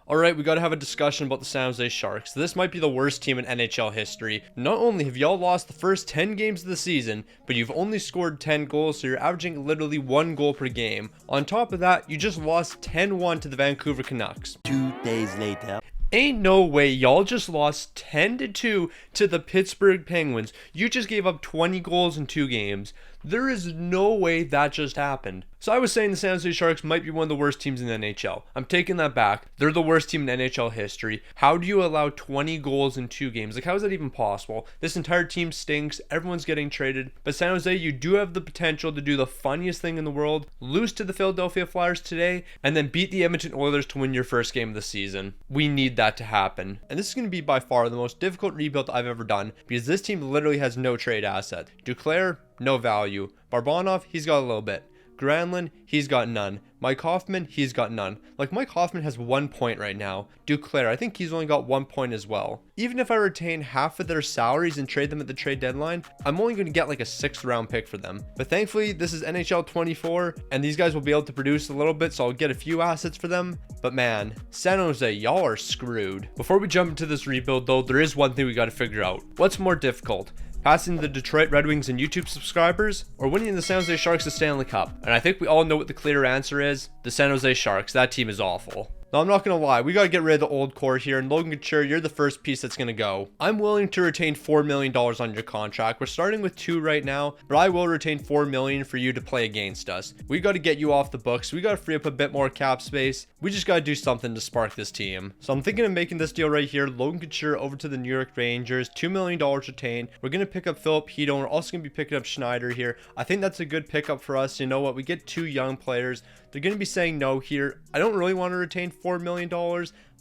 Alright, we gotta have a discussion about the San Jose Sharks. This might be the worst team in NHL history. Not only have y'all lost the first 10 games of the season, but you've only scored 10 goals, so you're averaging literally 1 goal per game. On top of that, you just lost 10-1 to the Vancouver Canucks. 2 days later. Ain't no way y'all just lost 10-2 to the Pittsburgh Penguins. You just gave up 20 goals in 2 games. There is no way that just happened. So I was saying the San Jose Sharks might be one of the worst teams in the NHL. I'm taking that back. They're the worst team in NHL history. How do you allow 20 goals in 2 games? Like, how is that even possible? This entire team stinks. Everyone's getting traded. But San Jose, you do have the potential to do the funniest thing in the world. Lose to the Philadelphia Flyers today, and then beat the Edmonton Oilers to win your first game of the season. We need that to happen. And this is going to be by far the most difficult rebuild I've ever done, because this team literally has no trade asset. Duclair, no value. Barabanov, he's got a little bit. Granlund, he's got none. Mike Hoffman, he's got none. Like, Mike Hoffman has 1 point right now. Duclair, I think he's only got 1 point as well. Even if I retain half of their salaries and trade them at the trade deadline, I'm only going to get like a 6th round pick for them. But thankfully, this is NHL 24, and these guys will be able to produce a little bit, so I'll get a few assets for them. But man, San Jose, y'all are screwed. Before we jump into this rebuild though, there is one thing we got to figure out. What's more difficult? Passing the Detroit Red Wings and YouTube subscribers, or winning the San Jose Sharks the Stanley Cup? And I think we all know what the clear answer is. The San Jose Sharks. That team is awful. Now, I'm not going to lie, we got to get rid of the old core here, and Logan Couture, you're the first piece that's going to go. I'm willing to retain $4 million on your contract. We're starting with 2 right now, but I will retain $4 million for you to play against us. We got to get you off the books. We got to free up a bit more cap space. We just got to do something to spark this team. So I'm thinking of making this deal right here. Logan Couture over to the New York Rangers, $2 million retained. We're going to pick up Philip Hedon. We're also going to be picking up Schneider here. I think that's a good pickup for us. You know what? We get 2 young players. They're going to be saying no here. I don't really want to retain $4 million.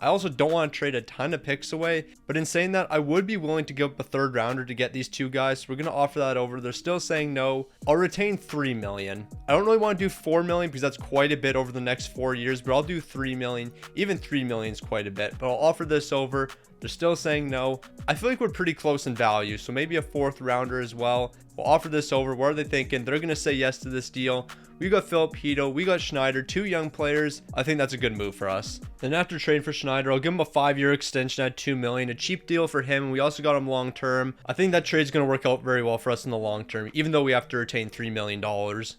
I also don't want to trade a ton of picks away, but in saying that, I would be willing to give up a 3rd rounder to get these 2 guys. So we're going to offer that over. They're still saying no. I'll retain $3 million. I don't really want to do $4 million because that's quite a bit over the next 4 years, but I'll do $3 million. Even $3 million is quite a bit, but I'll offer this over. They're still saying no. I feel like we're pretty close in value, so maybe a 4th rounder as well. We'll offer this over. What are they thinking? They're going to say yes to this deal. We got Philip Hedon, we got Schneider, 2 young players. I think that's a good move for us. Then after trading for Schneider, I'll give him a 5-year extension at $2 million, a cheap deal for him. And we also got him long term. I think that trade's going to work out very well for us in the long term, even though we have to retain $3 million.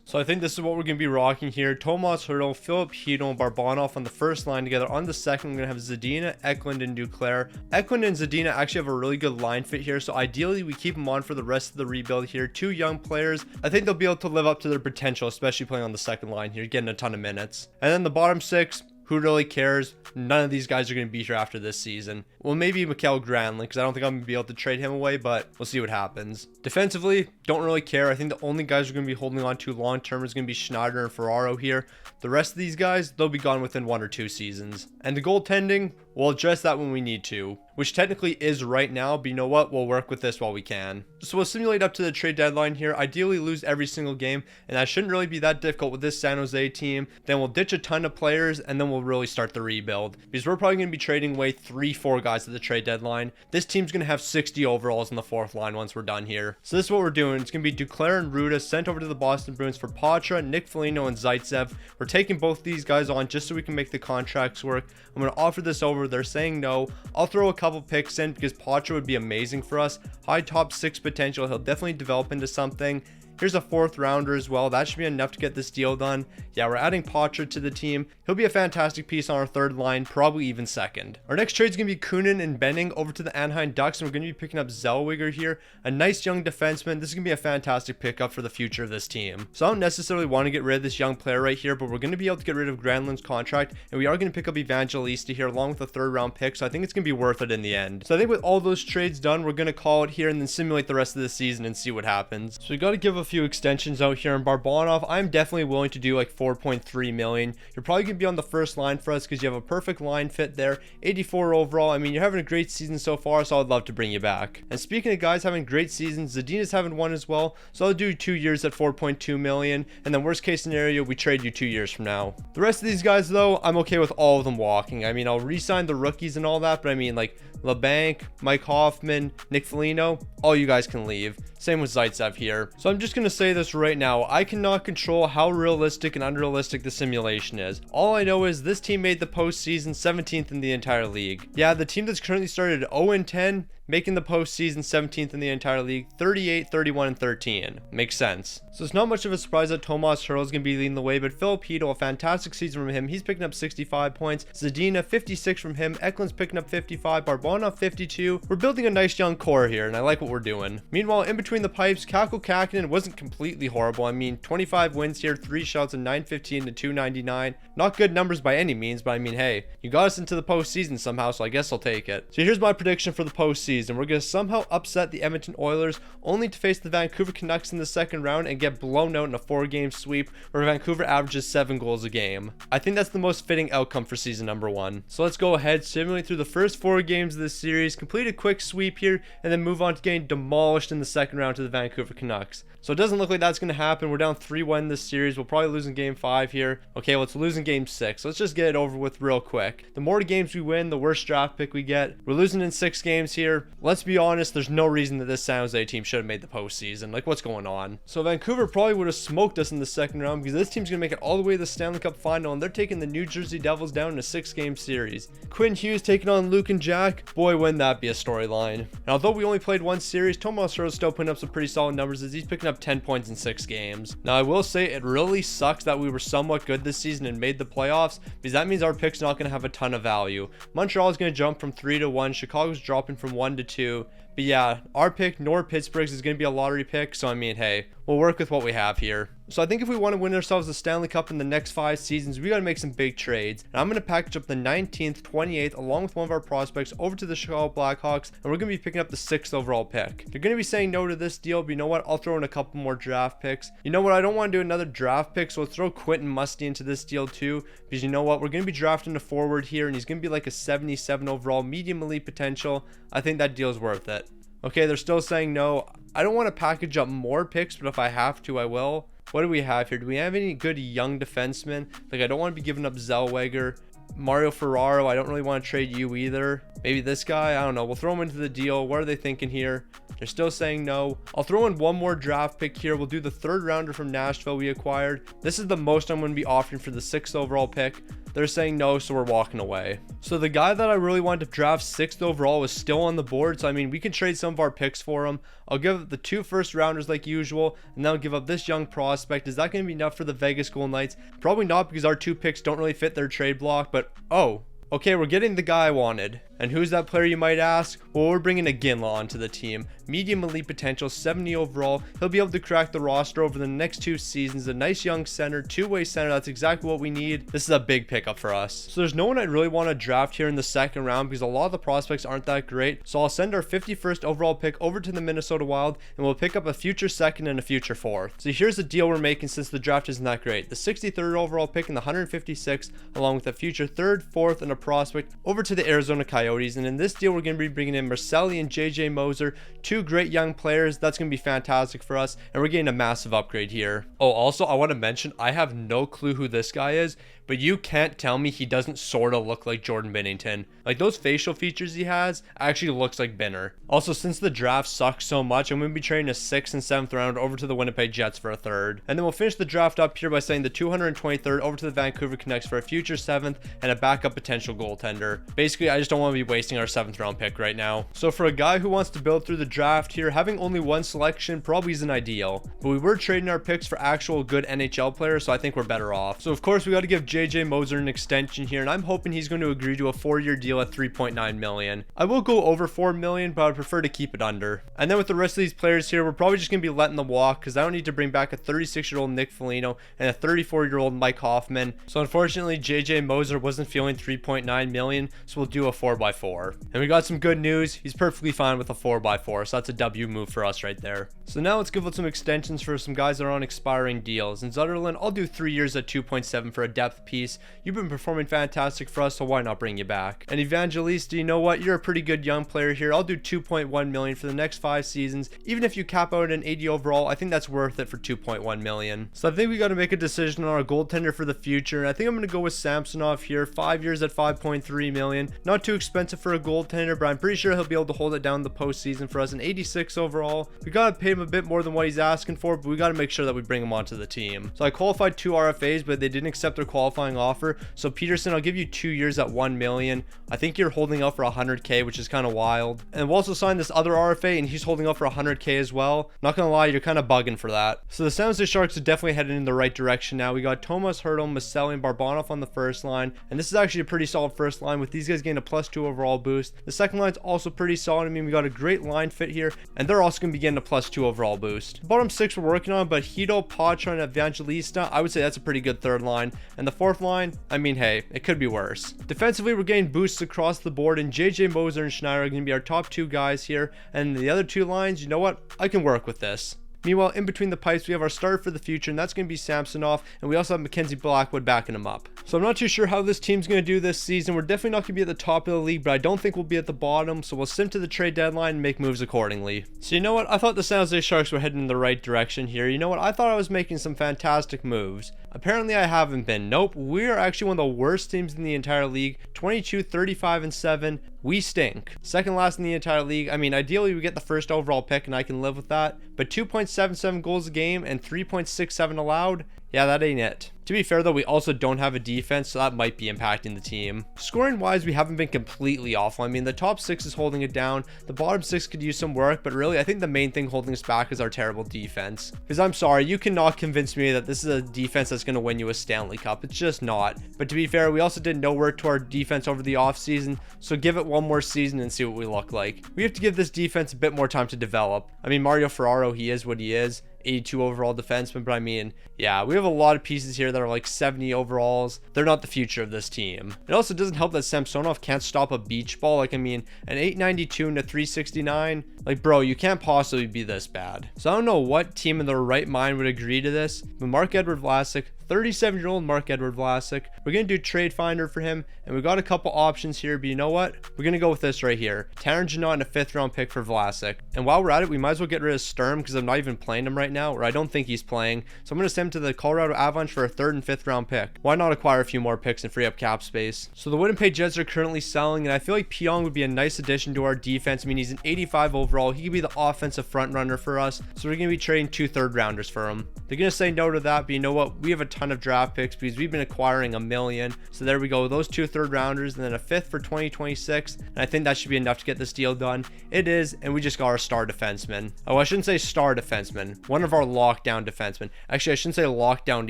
So I think this is what we're going to be rocking here. Tomas Hertl, Philip Hedon, Barabanov on the first line together. On the second, we're going to have Zadina, Eklund, and Duclair. Eklund and Zadina actually have a really good line fit here, so ideally we keep them on for the rest of the rebuild here. 2 young players. I think they'll be able to live up to their potential, especially playing on the second line here, getting a ton of minutes. And then the bottom 6, who really cares? None of these guys are going to be here after this season. Well, maybe Mikael Granlund, because I don't think I'm going to be able to trade him away, but we'll see what happens. Defensively, don't really care. I think the only guys we're going to be holding on to long term is going to be Schneider and Ferraro here. The rest of these guys, they'll be gone within 1 or 2 seasons. And the goaltending, we'll address that when we need to, which technically is right now, but you know what? We'll work with this while we can. So we'll simulate up to the trade deadline here, ideally lose every single game, and that shouldn't really be that difficult with this San Jose team. Then we'll ditch a ton of players, and then we'll really start the rebuild, because we're probably going to be trading away 3-4 guys at the trade deadline. This team's going to have 60 overalls in the 4th line once we're done here. So this is what we're doing. It's going to be Duclair and Ruda sent over to the Boston Bruins for Patra, Nick Foligno, and Zaitsev. We're taking both these guys on just so we can make the contracts work. I'm going to offer this over. They're saying no. I'll throw a couple picks in because Patra would be amazing for us. High top 6 potential. He'll definitely develop into something. Here's a 4th rounder as well. That should be enough to get this deal done. Yeah, we're adding Patra to the team. He'll be a fantastic piece on our 3rd line, probably even 2nd. Our next trade is going to be Kunin and Benning over to the Anaheim Ducks, and we're going to be picking up Zellweger here, a nice young defenseman. This is going to be a fantastic pickup for the future of this team. So I don't necessarily want to get rid of this young player right here, but we're going to be able to get rid of Granlund's contract, and we are going to pick up Evangelista here along with a 3rd round pick, so I think it's going to be worth it in the end. So I think with all those trades done, we're going to call it here and then simulate the rest of the season and see what happens. So we got to give a few extensions out here. In Barabanov, I'm definitely willing to do like 4.3 million. You're probably going to be on the first line for us because you have a perfect line fit there. 84 overall. I mean, you're having a great season so far, so I'd love to bring you back. And speaking of guys having great seasons, Zadina's having one as well, so I'll do 2 years at 4.2 million, and then worst case scenario, we trade you 2 years from now. The rest of these guys though, I'm okay with all of them walking. I mean, I'll re-sign the rookies and all that, but I mean, like LeBanc, Mike Hoffman, Nick Foligno, all you guys can leave. Same with Zaitsev here. So I'm just going to say this right now. I cannot control how realistic and unrealistic the simulation is. All I know is this team made the postseason 17th in the entire league. Yeah, the team that's currently started 0-10, making the postseason 17th in the entire league, 38, 31, and 13. Makes sense. So it's not much of a surprise that Tomas Hertl is going to be leading the way, but Filipino, a fantastic season from him. He's picking up 65 points. Zadina, 56 from him. Eklund's picking up 55. Barbonov, 52. We're building a nice young core here, and I like what we're doing. Meanwhile, in between the pipes, Kakko Kakinen wasn't completely horrible. I mean, 25 wins here, 3 shots, and 915 to 299. Not good numbers by any means, but I mean, hey, you got us into the postseason somehow, so I guess I'll take it. So here's my prediction for the postseason. We're going to somehow upset the Edmonton Oilers, only to face the Vancouver Canucks in the second round and get blown out in a 4-game sweep where Vancouver averages 7 goals a game. I think that's the most fitting outcome for season number 1. So let's go ahead, simulate through the first 4 games of this series, complete a quick sweep here, and then move on to getting demolished in the second round to the Vancouver Canucks. So it doesn't look like that's going to happen. We're down 3-1 in this series. We'll probably lose in game 5 here. Okay, let's lose in game 6. Let's just get it over with real quick. The more games we win, the worse draft pick we get. We're losing in 6 games here. Let's be honest, there's no reason that this San Jose team should have made the postseason. Like, what's going on? So Vancouver probably would have smoked us in the second round because this team's going to make it all the way to the Stanley Cup final, and they're taking the New Jersey Devils down in a 6-game series. Quinn Hughes taking on Luke and Jack. Boy, wouldn't that be a storyline. And although we only played 1 series, Tomas Hertl is still putting up some pretty solid numbers as he's picking up 10 points in 6 games. Now, I will say it really sucks that we were somewhat good this season and made the playoffs, because that means our pick's not going to have a ton of value. Montreal is going to jump from 3 to 1. Chicago's dropping from 1 to 2. But yeah, our pick nor Pittsburgh's is going to be a lottery pick, so I mean, hey, we'll work with what we have here. So I think if we want to win ourselves the Stanley Cup in the next 5 seasons, we got to make some big trades. And I'm going to package up the 19th, 28th, along with one of our prospects over to the Chicago Blackhawks, and we're going to be picking up the 6th overall pick. You're going to be saying no to this deal, but you know what? I'll throw in a couple more draft picks. You know what? I don't want to do another draft pick, so let's throw Quentin Musty into this deal too, because you know what? We're going to be drafting a forward here, and he's going to be like a 77 overall, medium elite potential. I think that deal's worth it. Okay, they're still saying no. I don't want to package up more picks, but if I have to, I will. What do we have here? Do we have any good young defensemen? Like, I don't want to be giving up Zellweger. Mario Ferraro, I don't really want to trade you either. Maybe this guy, I don't know. We'll throw him into the deal. What are they thinking here? They're still saying no. I'll throw in one more draft pick here. We'll do the 3rd rounder from Nashville we acquired. This is the most I'm going to be offering for the 6th overall pick. They're saying no, so we're walking away. So the guy that I really wanted to draft 6th overall is still on the board. So I mean, we can trade some of our picks for him. I'll give up the 2 first rounders like usual, and then I'll give up this young prospect. Is that going to be enough for the Vegas Golden Knights? Probably not, because our 2 picks don't really fit their trade block, but oh, okay, we're getting the guy I wanted. And who's that player, you might ask? Well, we're bringing a Ginla onto the team. Medium elite potential, 70 overall. He'll be able to crack the roster over the next 2 seasons. A nice young center, 2-way center. That's exactly what we need. This is a big pickup for us. So there's no one I'd really want to draft here in the 2nd round because a lot of the prospects aren't that great. So I'll send our 51st overall pick over to the Minnesota Wild, and we'll pick up a future 2nd and a future 4th. So here's the deal we're making since the draft isn't that great. The 63rd overall pick and the 156th, along with a future 3rd, 4th, and a prospect over to the Arizona Coyotes. And in this deal, we're going to be bringing in Marcelli and JJ Moser, 2 great young players. That's going to be fantastic for us, and we're getting a massive upgrade here. Oh, also, I want to mention, I have no clue who this guy is, but you can't tell me he doesn't sort of look like Jordan Binnington. Like, those facial features he has actually looks like Binner. Also, since the draft sucks so much, I'm going to be trading a 6th and 7th round over to the Winnipeg Jets for a 3rd. And then we'll finish the draft up here by saying the 223rd over to the Vancouver Canucks for a future 7th and a backup potential goaltender. Basically, I just don't want to be wasting our 7th round pick right now. So for a guy who wants to build through the draft here, having only 1 selection probably isn't ideal. But we were trading our picks for actual good NHL players, so I think we're better off. So of course, we got to give JJ Moser an extension here, and I'm hoping he's going to agree to a 4-year deal at $3.9 million. I will go over $4 million, but I'd prefer to keep it under. And then with the rest of these players here, we're probably just going to be letting them walk because I don't need to bring back a 36-year-old Nick Foligno and a 34-year-old Mike Hoffman. So unfortunately, JJ Moser wasn't feeling $3.9 million, so we'll do a 4x4. And we got some good news. He's perfectly fine with a 4x4, so that's a W move for us right there. So now let's give out some extensions for some guys that are on expiring deals. In Zutterland, I'll do 3 years at 2.7 for a depth piece. You've been performing fantastic for us, so why not bring you back? And Evangelista, you know what? You're a pretty good young player here. I'll do 2.1 million for the next 5 seasons. Even if you cap out an 80 overall, I think that's worth it for 2.1 million. So I think we got to make a decision on our goaltender for the future. And I think I'm going to go with Samsonov here. 5 years at 5.3 million. Not too expensive for a goaltender, but I'm pretty sure he'll be able to hold it down the postseason for us. An 86 overall. We got to pay him a bit more than what he's asking for, but we got to make sure that we bring him onto the team. So I qualified 2 RFAs, but they didn't accept their qualifying offer. So Peterson, I'll give you 2 years at 1 million. I think you're holding out for 100k, which is kind of wild. And we'll also sign this other RFA, and he's holding out for 100k as well. Not gonna lie, you're kind of bugging for that. So the San Jose Sharks are definitely headed in the right direction now. We got Tomas Hertl, Maselli, and Barabanov on the first line, and this is actually a pretty solid first line with these guys getting a +2 overall boost. The second line's also pretty solid. I mean, we got a great line fit here, and they're also gonna be getting a +2 overall boost. The bottom 6 we're working on, but Hito, Pachar, and Evangelista, I would say that's a pretty good third line. And the fourth line, I mean, hey, it could be worse. Defensively, we're getting boosts across the board, and JJ Moser and Schneider are going to be our top 2 guys here. And the other 2 lines, you know what? I can work with this. Meanwhile, in between the pipes, we have our starter for the future, and that's going to be Samsonov, and we also have Mackenzie Blackwood backing him up. So I'm not too sure how this team's going to do this season. We're definitely not going to be at the top of the league, but I don't think we'll be at the bottom, so we'll sim to the trade deadline and make moves accordingly. So you know what? I thought the San Jose Sharks were heading in the right direction here. You know what? I thought I was making some fantastic moves. Apparently I haven't been. Nope, we're actually one of the worst teams in the entire league. 22, 35, and 7. We stink. Second last in the entire league. I mean, ideally we get the first overall pick and I can live with that. But 2.77 goals a game and 3.67 allowed? Yeah, that ain't it. To be fair though, we also don't have a defense, so that might be impacting the team. Scoring wise, we haven't been completely awful. I mean, the top 6 is holding it down. The bottom 6 could use some work, but really I think the main thing holding us back is our terrible defense. Because I'm sorry, you cannot convince me that this is a defense that's going to win you a Stanley Cup. It's just not. But to be fair, we also did no work to our defense over the offseason, so give it one more season and see what we look like. We have to give this defense a bit more time to develop. I mean, Mario Ferraro, he is what he is. 82 overall defenseman, but I mean, yeah, we have a lot of pieces here that are like 70 overalls. They're not the future of this team. It also doesn't help that Samsonov can't stop a beach ball. Like, I mean, an 892 and a 369, like, bro, you can't possibly be this bad. So I don't know what team in their right mind would agree to this, but Marc-Edouard Vlasic, 37-year-old Marc-Edouard Vlasic. We're going to do Trade Finder for him, and we got a couple options here, but you know what? We're going to go with this right here. Taron Janot and a 5th round pick for Vlasic. And while we're at it, we might as well get rid of Sturm because I'm not even playing him right now, or I don't think he's playing. So I'm going to send him to the Colorado Avalanche for a 3rd and 5th round pick. Why not acquire a few more picks and free up cap space? So the Winnipeg Jets are currently selling, and I feel like Pionk would be a nice addition to our defense. I mean, he's an 85 overall. He could be the offensive front runner for us. So we're going to be trading 2 3rd rounders for him. They're going to say no to that, but you know what? We have a ton of draft picks because we've been acquiring a million. So there we go. Those 2 3rd rounders and then a 5th for 2026. And I think that should be enough to get this deal done. It is. And we just got our star defenseman. Oh, I shouldn't say star defenseman. One of our lockdown defensemen. Actually, I shouldn't say lockdown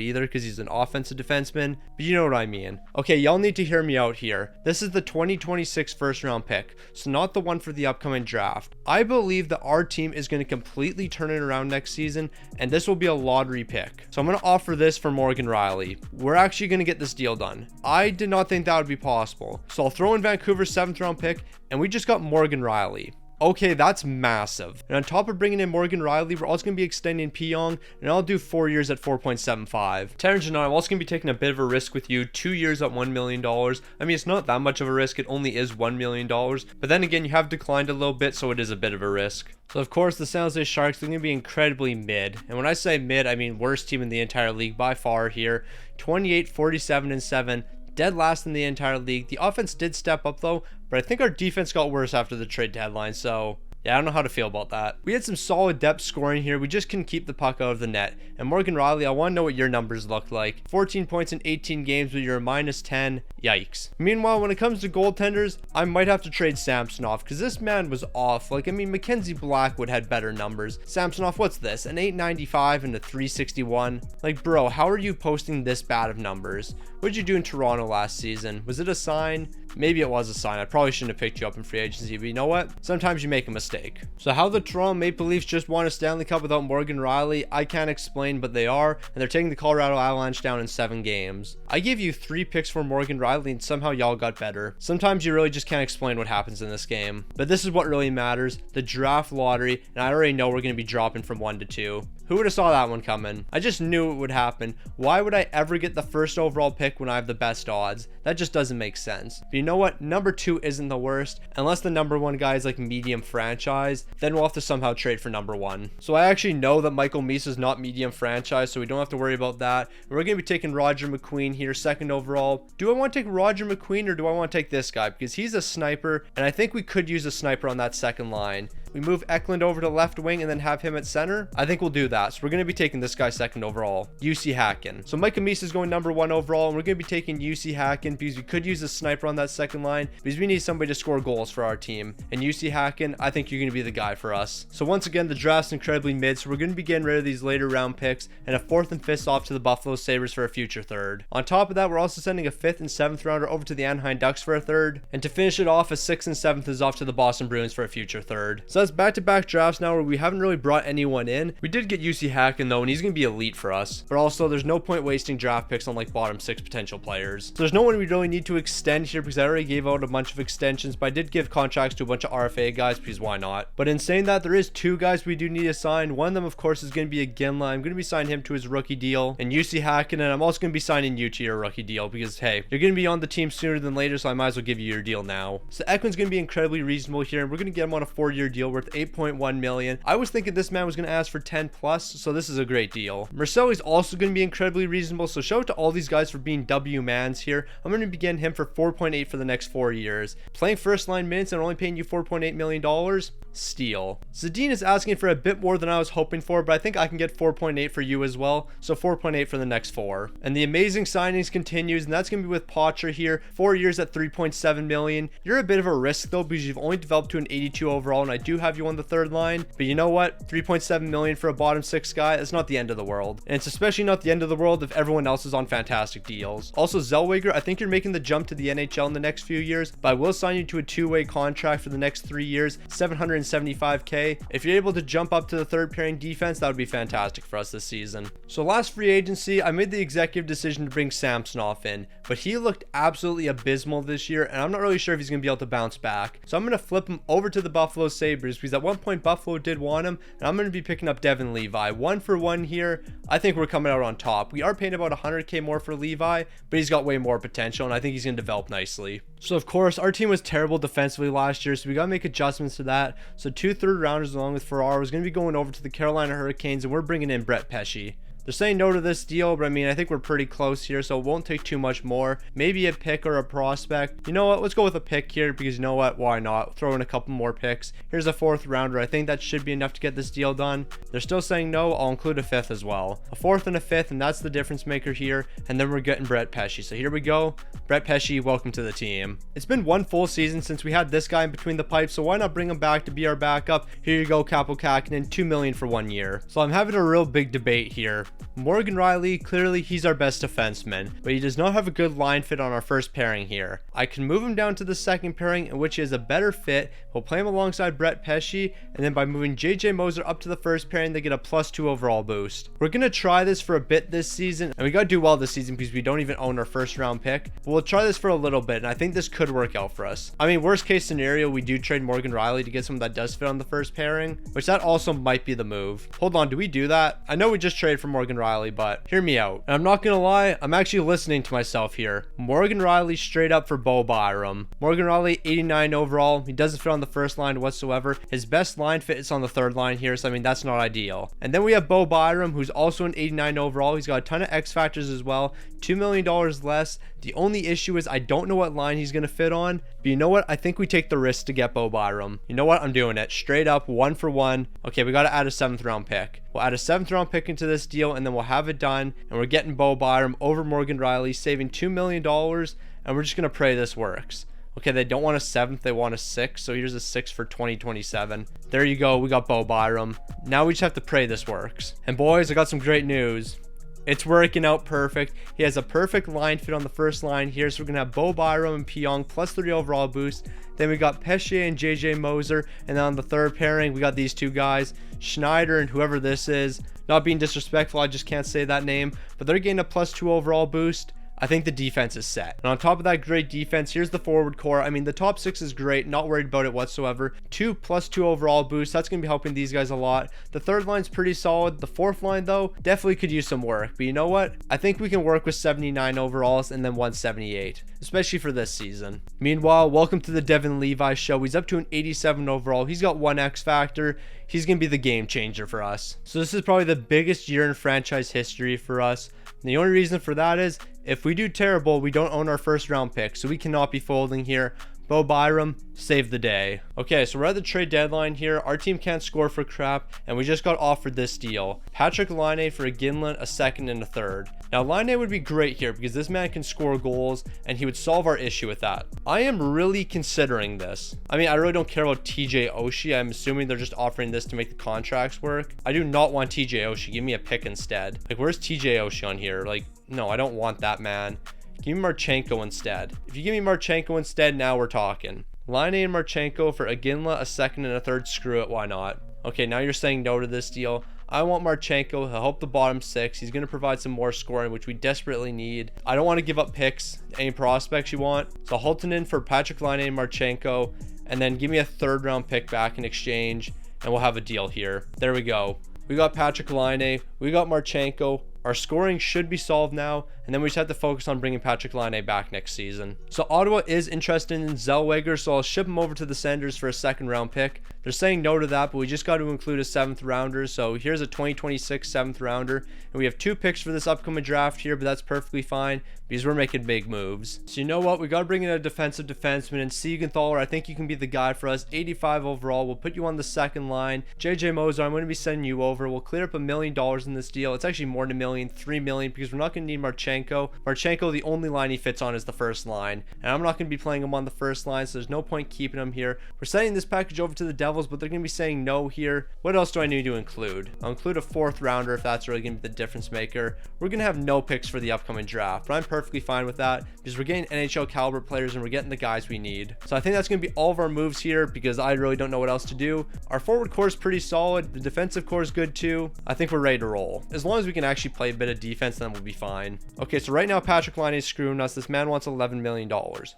either because he's an offensive defenseman. But you know what I mean. Okay, y'all need to hear me out here. This is the 2026 1st round pick. So not the one for the upcoming draft. I believe that our team is going to completely turn it around next season. And this will be a lottery pick. So I'm going to offer this for Morgan Rielly. We're actually going to get this deal done. I did not think that would be possible. So I'll throw in Vancouver's 7th round pick, and we just got Morgan Rielly. Okay, that's massive. And on top of bringing in Morgan Rielly, we're also going to be extending Pionk, and I'll do 4 years at 4.75. Taron Janot, I'm also going to be taking a bit of a risk with you. 2 years at $1 million. I mean, it's not that much of a risk. It only is $1 million. But then again, you have declined a little bit, so it is a bit of a risk. So of course, the San Jose Sharks, they're going to be incredibly mid. And when I say mid, I mean worst team in the entire league by far here. 28, 47, and 7. Dead last in the entire league. The offense did step up though, but I think our defense got worse after the trade deadline, so yeah, I don't know how to feel about that. We had some solid depth scoring here. We just couldn't keep the puck out of the net. And Morgan Rielly, I want to know what your numbers looked like. 14 points in 18 games, but you're a -10. Yikes. Meanwhile, when it comes to goaltenders, I might have to trade Samsonov because this man was off. Like, I mean, Mackenzie Blackwood had better numbers. Samsonov, what's this? An 895 and a 361? Like, bro, how are you posting this bad of numbers? What did you do in Toronto last season? Was it a sign? Maybe it was a sign. I probably shouldn't have picked you up in free agency, but you know what? Sometimes you make a mistake. So how the Toronto Maple Leafs just won a Stanley Cup without Morgan Rielly, I can't explain, but they are, and they're taking the Colorado Avalanche down in 7 games. I gave you 3 picks for Morgan Rielly, and somehow y'all got better. Sometimes you really just can't explain what happens in this game. But this is what really matters, the draft lottery, and I already know we're going to be dropping from 1 to 2. Who would have saw that one coming? I just knew it would happen. Why would I ever get the first overall pick when I have the best odds? That just doesn't make sense. But you know what? Number 2 isn't the worst. Unless the number 1 guy is like medium franchise, then we'll have to somehow trade for number 1. So I actually know that Michael Meese is not medium franchise, so we don't have to worry about that. We're going to be taking Roger McQueen here, 2nd overall. Do I want to take Roger McQueen or do I want to take this guy? Because he's a sniper, and I think we could use a sniper on that second line. We move Eklund over to left wing and then have him at center. I think we'll do that. So we're going to be taking this guy 2nd overall, UC Hacken. So Micah Meese is going number 1 overall, and we're going to be taking UC Hacken because we could use a sniper on that second line because we need somebody to score goals for our team. And UC Hacken, I think you're going to be the guy for us. So once again, the draft's incredibly mid, so we're going to be getting rid of these later round picks and a 4th and 5th off to the Buffalo Sabres for a future 3rd. On top of that, we're also sending a 5th and 7th rounder over to the Anaheim Ducks for a 3rd. And to finish it off, a 6th and 7th is off to the Boston Bruins for a future 3rd. So that's back-to-back drafts now where we haven't really brought anyone in. We did get UC Hacken though, and he's going to be elite for us. But also, there's no point wasting draft picks on like bottom 6 potential players. So there's no one we really need to extend here because I already gave out a bunch of extensions, but I did give contracts to a bunch of RFA guys because why not? But in saying that, there is 2 guys we do need to sign. One of them, of course, is going to be a Ginla. I'm going to be signing him to his rookie deal. And UC Hacken, and I'm also going to be signing you to your rookie deal because, hey, you're going to be on the team sooner than later, so I might as well give you your deal now. So Ekman's going to be incredibly reasonable here, and we're going to get him on a 4-year deal worth $8.1 million. I was thinking this man was going to ask for 10 plus, so this is a great deal. Marcelli's also going to be incredibly reasonable, so shout out to all these guys for being W mans here. I'm going to be getting him for 4.8 for the next 4 years. Playing first line minutes and only paying you $4.8 million? Steal. Zadine is asking for a bit more than I was hoping for, but I think I can get 4.8 for you as well, so 4.8 for the next 4. And the amazing signings continues, and that's going to be with Poitras here, 4 years at $3.7 million. You're a bit of a risk though because you've only developed to an 82 overall, and I do have you on the 3rd line, but you know what? 3.7 million for a bottom 6 guy, that's not the end of the world. And it's especially not the end of the world if everyone else is on fantastic deals. Also, Zellweger, I think you're making the jump to the NHL in the next few years, but I will sign you to a 2-way contract for the next 3 years, $775K. If you're able to jump up to the 3rd pairing defense, that would be fantastic for us this season. So last free agency, I made the executive decision to bring Samsonov in, but he looked absolutely abysmal this year, and I'm not really sure if he's going to be able to bounce back. So I'm going to flip him over to the Buffalo Sabres because at one point Buffalo did want him, and I'm going to be picking up Devin Levi. 1 for 1 here. I think we're coming out on top. We are paying about 100K more for Levi, but he's got way more potential, and I think he's going to develop nicely. So of course, our team was terrible defensively last year, so we got to make adjustments to that. So 2 third rounders along with Ferraro is going to be going over to the Carolina Hurricanes, and we're bringing in Brett Pesce. They're saying no to this deal, but I mean, I think we're pretty close here, so it won't take too much more. Maybe a pick or a prospect. You know what? Let's go with a pick here because you know what? Why not? Throw in a couple more picks. Here's a 4th rounder. I think that should be enough to get this deal done. They're still saying no. I'll include a 5th as well. A 4th and a 5th, and that's the difference maker here. And then we're getting Brett Pesce. So here we go. Brett Pesce, welcome to the team. It's been 1 full season since we had this guy in between the pipes, so why not bring him back to be our backup? Here you go, Kaapo Kähkönen, $2 million for 1 year. So I'm having a real big debate here. Morgan Riley, clearly he's our best defenseman, but he does not have a good line fit on our first pairing here. I can move him down to the second pairing, in which he is a better fit. We'll play him alongside Brett Pesce, and then by moving JJ Moser up to the first pairing, they get a +2 overall boost. We're going to try this for a bit this season, and we got to do well this season because we don't even own our first round pick, but we'll try this for a little bit, and I think this could work out for us. I mean, worst case scenario, we do trade Morgan Riley to get someone that does fit on the first pairing, which that also might be the move. Hold on, do we do that? I know we just traded for Morgan Riley, but hear me out. And I'm not gonna lie, I'm actually listening to myself here. Morgan Riley straight up for Bo Byram. Morgan Riley, 89 overall. He doesn't fit on the first line whatsoever. His best line fit is on the third line here, so I mean, that's not ideal. And then we have Bo Byram, who's also an 89 overall. He's got a ton of X factors as well. $2 million less. The only issue is I don't know what line he's gonna fit on, but you know what? I think we take the risk to get Bo Byram. You know what? I'm doing it. Straight up, 1 for 1. Okay, we gotta add a 7th round pick. We'll add a 7th round pick into this deal, and then we'll have it done. And we're getting Bo Byram over Morgan Riley, saving $2 million, and we're just gonna pray this works. Okay, they don't want a 7th, they want a 6, so here's a 6 for 2027. There you go, we got Bo Byram. Now we just have to pray this works. And boys, I got some great news. It's working out perfect. He has a perfect line fit on the first line here, so we're gonna have Bo Byram and Pionk +3 overall boost. Then we got Pesce and JJ Moser, and then on the third pairing, we got these two guys, Schneider and whoever this is. Not being disrespectful, I just can't say that name, but they're getting a +2 overall boost. I think the defense is set. And on top of that great defense, here's the forward core. I mean, the top 6 is great, not worried about it whatsoever. 2+2 overall boost, that's going to be helping these guys a lot. The third line's pretty solid. The fourth line, though, definitely could use some work. But you know what? I think we can work with 79 overalls and then 178, especially for this season. Meanwhile, welcome to the Devin Levi show. He's up to an 87 overall. He's got 1 X factor. He's going to be the game changer for us. So this is probably the biggest year in franchise history for us. And the only reason for that is if we do terrible, we don't own our first round pick. So we cannot be folding here. Bo Byram, save the day. Okay, so we're at the trade deadline here. Our team can't score for crap, and we just got offered this deal. Patrik Laine for a Ginla, a second, and a third. Now, Laine would be great here because this man can score goals, and he would solve our issue with that. I am really considering this. I mean, I really don't care about TJ Oshie. I'm assuming they're just offering this to make the contracts work. I do not want TJ Oshie. Give me a pick instead. Like, where's TJ Oshie on here? Like, no, I don't want that man. Give me Marchenko instead. If you give me Marchenko instead, now we're talking. Laine and Marchenko for a Ginla, a second, and a third. Screw it, why not? Okay, now you're saying no to this deal. I want Marchenko. He'll help the bottom 6. He's going to provide some more scoring, which we desperately need. I don't want to give up picks, any prospects you want. So Halttunen for Patrik Laine and Marchenko, and then give me a third round pick back in exchange, and we'll have a deal here. There we go. We got Patrik Laine. We got Marchenko. Our scoring should be solved now, and then we just have to focus on bringing Patrik Laine back next season. So Ottawa is interested in Zellweger, so I'll ship him over to the Senders for a second round pick. They're saying no to that, but we just got to include a 7th rounder. So here's a 2026 7th rounder, and we have 2 picks for this upcoming draft here, but that's perfectly fine because we're making big moves. So you know what? We got to bring in a defensive defenseman, and Siegenthaler, I think you can be the guy for us. 85 overall. We'll put you on the second line. JJ Mozart, I'm going to be sending you over. We'll clear up $1 million in this deal. It's actually more than $1 million, $3 million, because we're not going to need Marchenko. Marchenko, the only line he fits on is the first line, and I'm not going to be playing him on the first line, so there's no point keeping him here. We're sending this package over to the Devils, but they're going to be saying no here. What else do I need to include? I'll include a 4th rounder if that's really going to be the difference maker. We're going to have no picks for the upcoming draft, but I'm perfectly fine with that because we're getting NHL caliber players and we're getting the guys we need. So I think that's going to be all of our moves here because I really don't know what else to do. Our forward core is pretty solid. The defensive core is good too. I think we're ready to roll. As long as we can actually play a bit of defense, then we'll be fine. Okay, so right now Patrik Laine is screwing us. This man wants $11 million.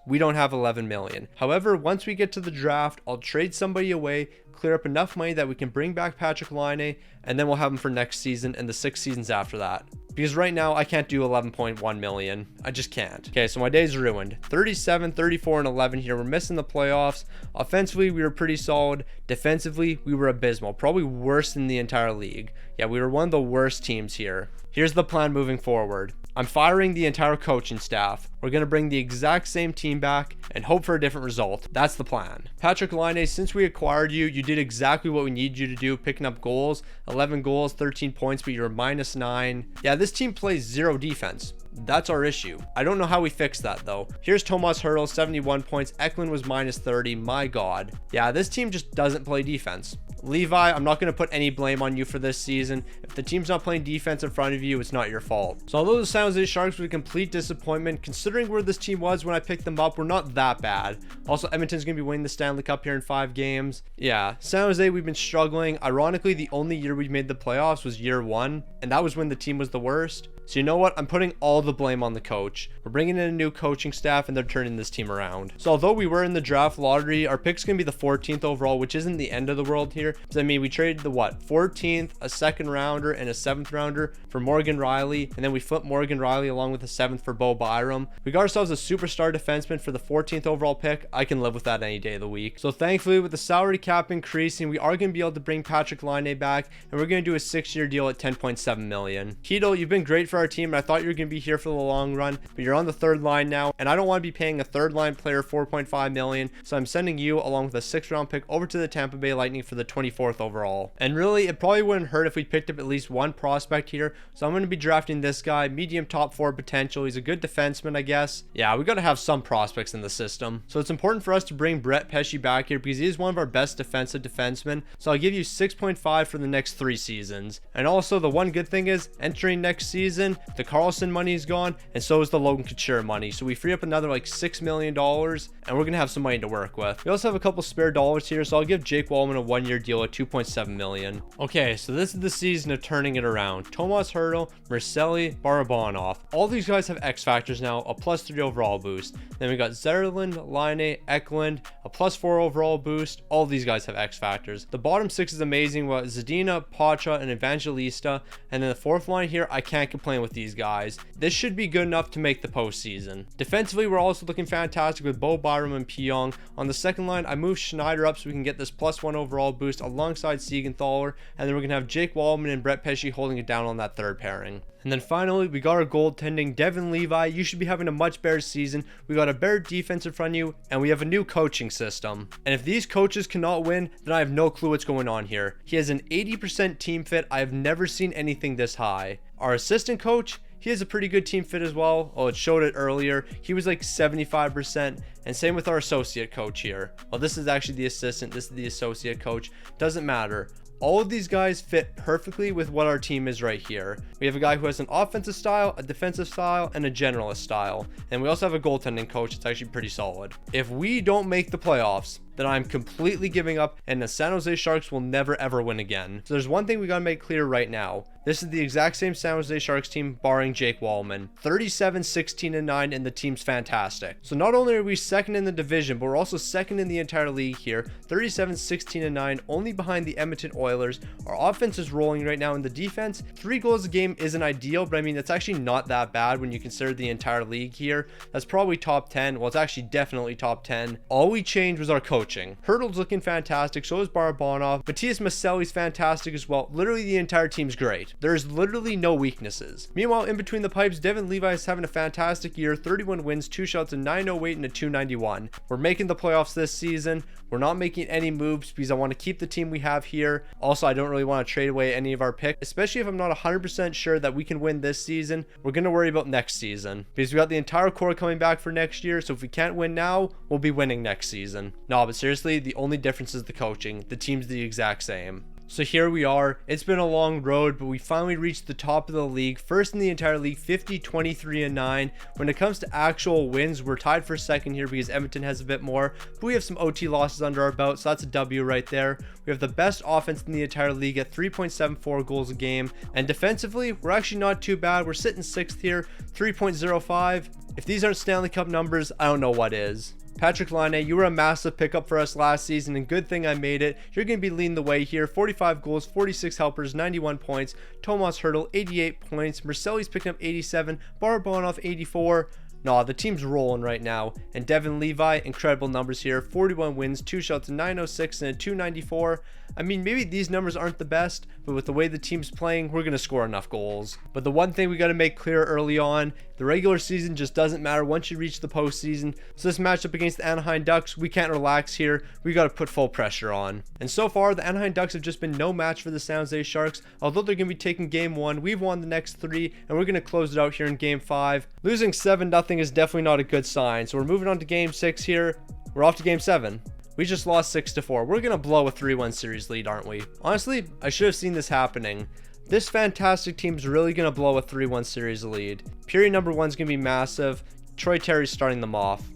We don't have $11 million. However, once we get to the draft, I'll trade somebody away, clear up enough money that we can bring back Patrik Laine, and then we'll have him for next season and the 6 seasons after that. Because right now I can't do 11.1 million. I just can't. Okay, so my day's ruined. 37, 34, and 11 here. We're missing the playoffs. Offensively, we were pretty solid. Defensively, we were abysmal. Probably worse than the entire league. Yeah, we were one of the worst teams here. Here's the plan moving forward. I'm firing the entire coaching staff. We're going to bring the exact same team back and hope for a different result. That's the plan. Patrik Laine, since we acquired you, you did exactly what we needed you to do, picking up goals. 11 goals, 13 points, but you're -9. Yeah, this team plays 0 defense. That's our issue. I don't know how we fix that though. Here's Tomas Hertl, 71 points. Eklund was -30. My God. Yeah, this team just doesn't play defense. Levi, I'm not going to put any blame on you for this season. If the team's not playing defense in front of you, it's not your fault. So although the San Jose Sharks were a complete disappointment, considering where this team was when I picked them up, we're not that bad. Also, Edmonton's going to be winning the Stanley Cup here in 5 games. Yeah, San Jose, we've been struggling. Ironically, the only year we made the playoffs was year 1, and that was when the team was the worst. So you know what? I'm putting all the blame on the coach. We're bringing in a new coaching staff and they're turning this team around. So although we were in the draft lottery, our pick's going to be the 14th overall, which isn't the end of the world here. So I mean, we traded the 14th, a 2nd rounder, and a 7th rounder for Morgan Riley. And then we flipped Morgan Riley along with the 7th for Bo Byram. We got ourselves a superstar defenseman for the 14th overall pick. I can live with that any day of the week. So thankfully, with the salary cap increasing, we are going to be able to bring Patrik Laine back, and we're going to do a 6-year deal at $10.7 million. Keto, you've been great for our team. I thought you were going to be here for the long run, but you're on the 3rd line now, and I don't want to be paying a 3rd line player $4.5 million, so I'm sending you along with a 6th round pick over to the Tampa Bay Lightning for the 24th overall. And really, it probably wouldn't hurt if we picked up at least one prospect here, so I'm going to be drafting this guy, medium top 4 potential. He's a good defenseman, I guess. Yeah, we got to have some prospects in the system. So it's important for us to bring Brett Pesce back here because he is one of our best defensive defensemen, so I'll give you 6.5 for the next 3 seasons. And also, the one good thing is, entering next season, season. The Carlson money is gone, and so is the Logan Couture money. So we free up another like $6 million, and we're gonna have some money to work with. We also have a couple spare dollars here, so I'll give Jake Wallman a 1-year deal at $2.7 million. Okay, so this is the season of turning it around. Tomas Hertl, Marcelli, Barabanov. All these guys have X factors now, a +3 overall boost. Then we got Zetterlund, Laine, Eklund, a +4 overall boost. All these guys have X factors. The bottom 6 is amazing. What Zadina, Pacha, and Evangelista. And then the fourth line here, I can't complain with these guys. This should be good enough to make the postseason. Defensively, we're also looking fantastic with Bo Byram and Pionk. On the second line, I moved Schneider up so we can get this +1 overall boost alongside Siegenthaler. And then we're going to have Jake Wallman and Brett Pesce holding it down on that third pairing. And then finally, we got our goaltending. Devin Levi, you should be having a much better season. We got a better defense in front of you, and we have a new coaching system. And if these coaches cannot win, then I have no clue what's going on here. He has an 80% team fit. I have never seen anything this high. Our assistant coach, he has a pretty good team fit as well. Oh, it showed it earlier. He was like 75%. And same with our associate coach here. Well, this is actually the assistant. This is the associate coach. Doesn't matter. All of these guys fit perfectly with what our team is right here. We have a guy who has an offensive style, a defensive style, and a generalist style. And we also have a goaltending coach that's actually pretty solid. If we don't make the playoffs, then I'm completely giving up, and the San Jose Sharks will never ever win again. So there's one thing we gotta make clear right now. This is the exact same San Jose Sharks team barring Jake Wallman. 37, 16, and 9, and the team's fantastic. So not only are we second in the division, but we're also second in the entire league here. 37, 16, and 9, only behind the Edmonton Oilers. Our offense is rolling right now in the defense. 3 goals a game isn't ideal, but I mean, it's actually not that bad when you consider the entire league here. That's probably top 10. Well, it's actually definitely top 10. All we changed was our coaching. Hertl's looking fantastic, so is Barabanov. Matias Maselli's fantastic as well. Literally the entire team's great. There's literally no weaknesses. Meanwhile, in between the pipes, Devin Levi is having a fantastic year. 31 wins, 2 shots, a 908 and a 291. We're making the playoffs this season. We're not making any moves because I want to keep the team we have here. Also, I don't really want to trade away any of our picks, especially if I'm not 100% sure that we can win this season. We're going to worry about next season because we got the entire core coming back for next year. So if we can't win now, we'll be winning next season. No, but seriously, the only difference is the coaching. The team's the exact same. So here we are. It's been a long road, but we finally reached the top of the league. First in the entire league, 50, 23, and 9. When it comes to actual wins, we're tied for second here because Edmonton has a bit more. But we have some OT losses under our belt, so that's a W right there. We have the best offense in the entire league at 3.74 goals a game. And defensively, we're actually not too bad. We're sitting 6th here, 3.05. If these aren't Stanley Cup numbers, I don't know what is. Patrick Laine, you were a massive pickup for us last season, and good thing I made it. You're going to be leading the way here. 45 goals, 46 helpers, 91 points. Tomas Hertl, 88 points. Marcelli's picking up 87. Barabanov, 84. Nah, the team's rolling right now. And Devin Levi, incredible numbers here. 41 wins, 2 shots, a 906 and a 294. I mean, maybe these numbers aren't the best, but with the way the team's playing, we're going to score enough goals. But the one thing we got to make clear early on, the regular season just doesn't matter once you reach the postseason. So this matchup against the Anaheim Ducks, we can't relax here. We got to put full pressure on. And so far, the Anaheim Ducks have just been no match for the San Jose Sharks. Although they're going to be taking game 1, we've won the next 3, and we're going to close it out here in game 5. Losing 7-0 is definitely not a good sign. So we're moving on to game 6 here. We're off to game 7. We just lost 6-4. We're going to blow a 3-1 series lead, aren't we? Honestly, I should have seen this happening. This fantastic team's really going to blow a 3-1 series lead. Period number 1 is going to be massive. Troy Terry's starting them off.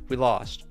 We lost.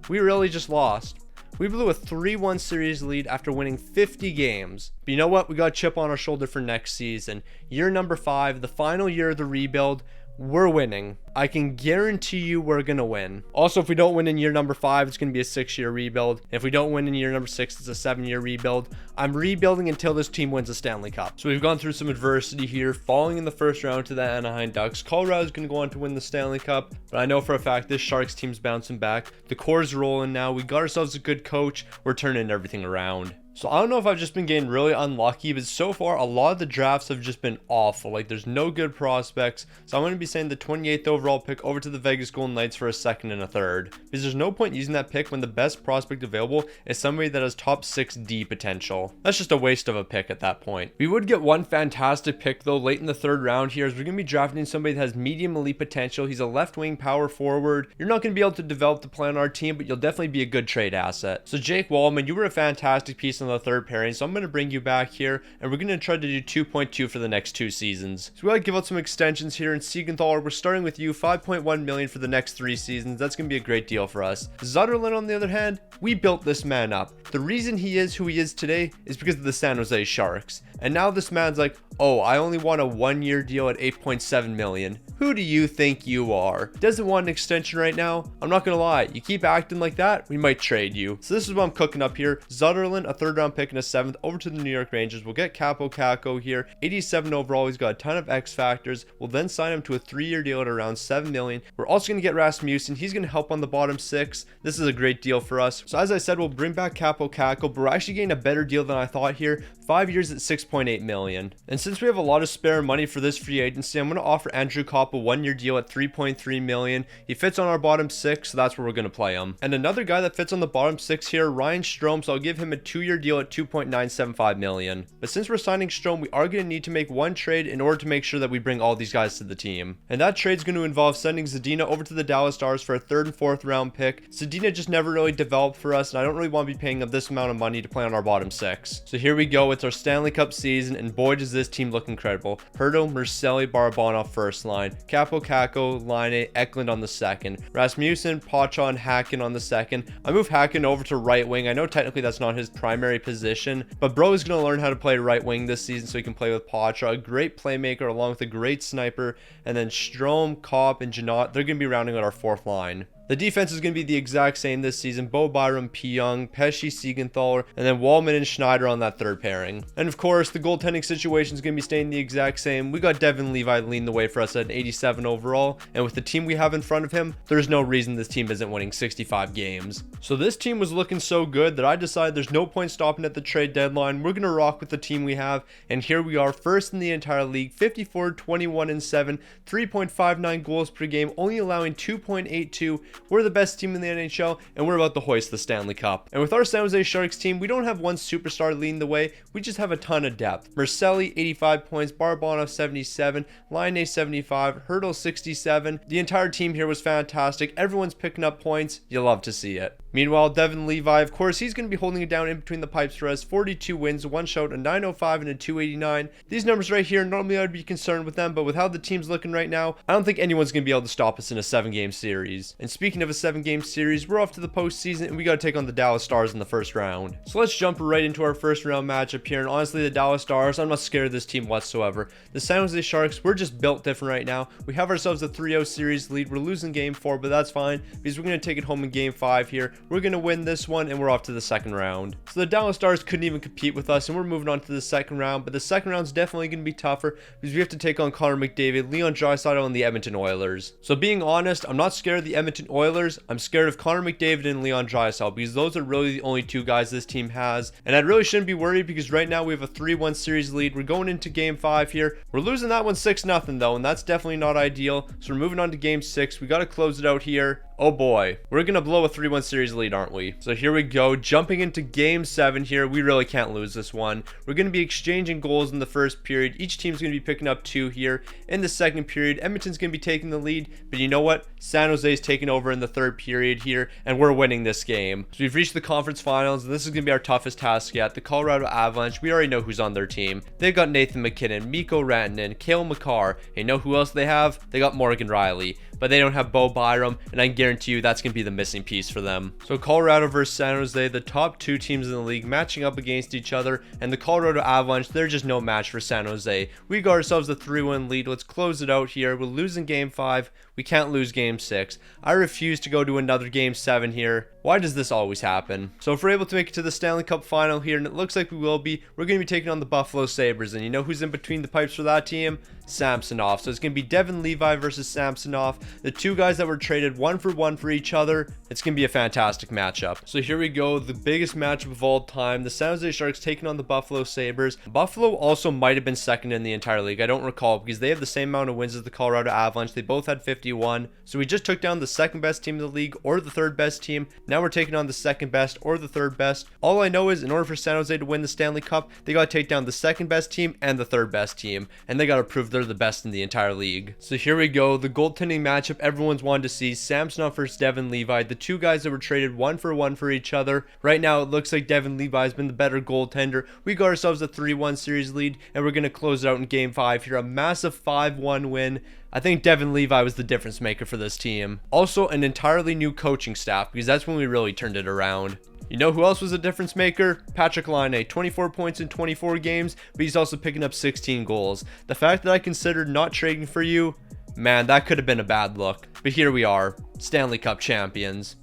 We really just lost. We blew a 3-1 series lead after winning 50 games. But you know what? We got a chip on our shoulder for next season. Year number 5, the final year of the rebuild. We're winning. I can guarantee you we're going to win. Also, if we don't win in year number 5, it's going to be a 6-year rebuild. If we don't win in year number 6, it's a 7-year rebuild. I'm rebuilding until this team wins a Stanley Cup. So we've gone through some adversity here, falling in the first round to the Anaheim Ducks. Colorado's going to go on to win the Stanley Cup, but I know for a fact this Sharks team's bouncing back. The core's rolling now. We got ourselves a good coach. We're turning everything around. So I don't know if I've just been getting really unlucky, but so far a lot of the drafts have just been awful. Like there's no good prospects. So I'm going to be saying the 28th overall pick over to the Vegas Golden Knights for a 2nd and a 3rd. Because there's no point using that pick when the best prospect available is somebody that has top 6D potential. That's just a waste of a pick at that point. We would get one fantastic pick though late in the 3rd round here, as we're going to be drafting somebody that has medium elite potential. He's a left wing power forward. You're not going to be able to develop the play on our team, but you'll definitely be a good trade asset. So Jake Wallman, you were a fantastic piece on on the third pairing, so I'm going to bring you back here, and we're going to try to do 2.2 for the next 2 seasons. So we gotta give out some extensions here. In Siegenthaler, we're starting with you, 5.1 million for the next 3 seasons. That's going to be a great deal for us. Zetterlund, on the other hand, we built this man up. The reason he is who he is today is because of the San Jose Sharks. And now this man's like, oh, I only want a 1-year deal at 8.7 million. Who do you think you are? Doesn't want an extension right now? I'm not gonna lie, you keep acting like that, we might trade you. So this is what I'm cooking up here. Zetterlund, a 3rd round pick and a 7th, over to the New York Rangers. We'll get Capo Caco here, 87 overall. He's got a ton of X factors. We'll then sign him to a 3-year deal at around 7 million. We're also gonna get Rasmussen. He's gonna help on the bottom 6. This is a great deal for us. So as I said, we'll bring back Capo Caco, but we're actually getting a better deal than I thought here. 5 years at 6.8 million. And since we have a lot of spare money for this free agency, I'm going to offer Andrew Kopp a 1-year deal at 3.3 million. He fits on our bottom 6, so that's where we're going to play him. And another guy that fits on the bottom 6 here, Ryan Strome, so I'll give him a 2-year deal at 2.975 million. But since we're signing Strome, we are going to need to make one trade in order to make sure that we bring all these guys to the team. And that trade is going to involve sending Zadina over to the Dallas Stars for a 3rd and 4th round pick. Zadina just never really developed for us, and I don't really want to be paying him this amount of money to play on our bottom 6. So here we go. It's our Stanley Cup season, and boy does this team look incredible. Hurdo, Mercelli, Barabanov first line, Capo Caco, Line, Eklund on the 2nd, Rasmussen, Pacha, and Hacken on the 2nd. I move Hacken over to right wing. I know technically that's not his primary position, but bro is going to learn how to play right wing this season so he can play with Pacha, a great playmaker along with a great sniper. And then Strome, Kopp, and Janot, they're going to be rounding out our 4th line. The defense is going to be the exact same this season. Bo Byram, P. Young, Pesci, Siegenthaler, and then Wallman and Schneider on that 3rd pairing. And of course, the goaltending situation is going to be staying the exact same. We got Devin Levi leading the way for us at an 87 overall. And with the team we have in front of him, there's no reason this team isn't winning 65 games. So this team was looking so good that I decided there's no point stopping at the trade deadline. We're going to rock with the team we have. And here we are, first in the entire league, 54, 21, and 7, 3.59 goals per game, only allowing 2.82. We're the best team in the NHL, and we're about to hoist the Stanley Cup. And with our San Jose Sharks team, we don't have one superstar leading the way. We just have a ton of depth. Mercelli, 85 points, Barabanov, 77, Line 75, Hurdle, 67. The entire team here was fantastic. Everyone's picking up points. You love to see it. Meanwhile, Devin Levi, of course, he's going to be holding it down in between the pipes for us. 42 wins, 1 shutout, a 905, and a 289. These numbers right here, normally I'd be concerned with them, but with how the team's looking right now, I don't think anyone's going to be able to stop us in a 7-game series. And speaking of a 7-game series, we're off to the postseason, and we got to take on the Dallas Stars in the 1st round. So let's jump right into our 1st round matchup here. And honestly, the Dallas Stars, I'm not scared of this team whatsoever. The San Jose Sharks, we're just built different right now. We have ourselves a 3-0 series lead. We're losing game 4, but that's fine because we're going to take it home in game 5 here. We're going to win this one, and we're off to the 2nd round. So the Dallas Stars couldn't even compete with us, and we're moving on to the 2nd round. But the 2nd round's definitely going to be tougher because we have to take on Connor McDavid, Leon Draisaitl, and the Edmonton Oilers. So being honest, I'm not scared of the Edmonton Oilers. I'm scared of Connor McDavid and Leon Draisaitl because those are really the only 2 guys this team has. And I really shouldn't be worried because right now we have a 3-1 series lead. We're going into game 5 here. We're losing that one 6-0 though, and that's definitely not ideal. So we're moving on to game 6. We got to close it out here. Oh boy, we're gonna blow a 3-1 series lead, aren't we? So here we go, jumping into game 7 here. We really can't lose this one. We're gonna be exchanging goals in the 1st period. Each team's gonna be picking up 2 here. In the 2nd period, Edmonton's gonna be taking the lead, but you know what? San Jose's taking over in the 3rd period here, and we're winning this game. So we've reached the conference finals, and this is gonna be our toughest task yet. The Colorado Avalanche, we already know who's on their team. They've got Nathan McKinnon, Mikko Rantanen, Cale Makar. And you know who else they have? They got Morgan Riley. But they don't have Bo Byram, and I can guarantee you that's going to be the missing piece for them. So Colorado versus San Jose, the top 2 teams in the league matching up against each other, and the Colorado Avalanche, they're just no match for San Jose. We got ourselves a 3-1 lead. Let's close it out here. We're losing game 5. We can't lose game 6. I refuse to go to another game 7 here. Why does this always happen? So if we're able to make it to the Stanley Cup final here, and it looks like we will be, we're going to be taking on the Buffalo Sabres. And you know who's in between the pipes for that team? Samsonov. So it's going to be Devin Levi versus Samsonov. The 2 guys that were traded 1 for 1 for each other. It's going to be a fantastic matchup. So here we go. The biggest matchup of all time. The San Jose Sharks taking on the Buffalo Sabres. Buffalo also might have been 2nd in the entire league. I don't recall because they have the same amount of wins as the Colorado Avalanche. They both had 50 51. So we just took down the second best team in the league or the third best team. Now we're taking on the second best or the third best. All I know is in order for San Jose to win the Stanley Cup, they got to take down the second best team and the third best team, and they got to prove they're the best in the entire league. So here we go, the goaltending matchup everyone's wanted to see. Samsonov versus Devin Levi, the two guys that were traded 1-for-1 for each other. Right now it looks like Devin Levi has been the better goaltender. We got ourselves a 3-1 series lead, and we're going to close it out in game 5 here, a massive 5-1 win. I think Devin Levi was the difference maker for this team. Also, an entirely new coaching staff, because that's when we really turned it around. You know who else was a difference maker? Patrick Laine, 24 points in 24 games, but he's also picking up 16 goals. The fact that I considered not trading for you, man, that could have been a bad look. But here we are, Stanley Cup champions.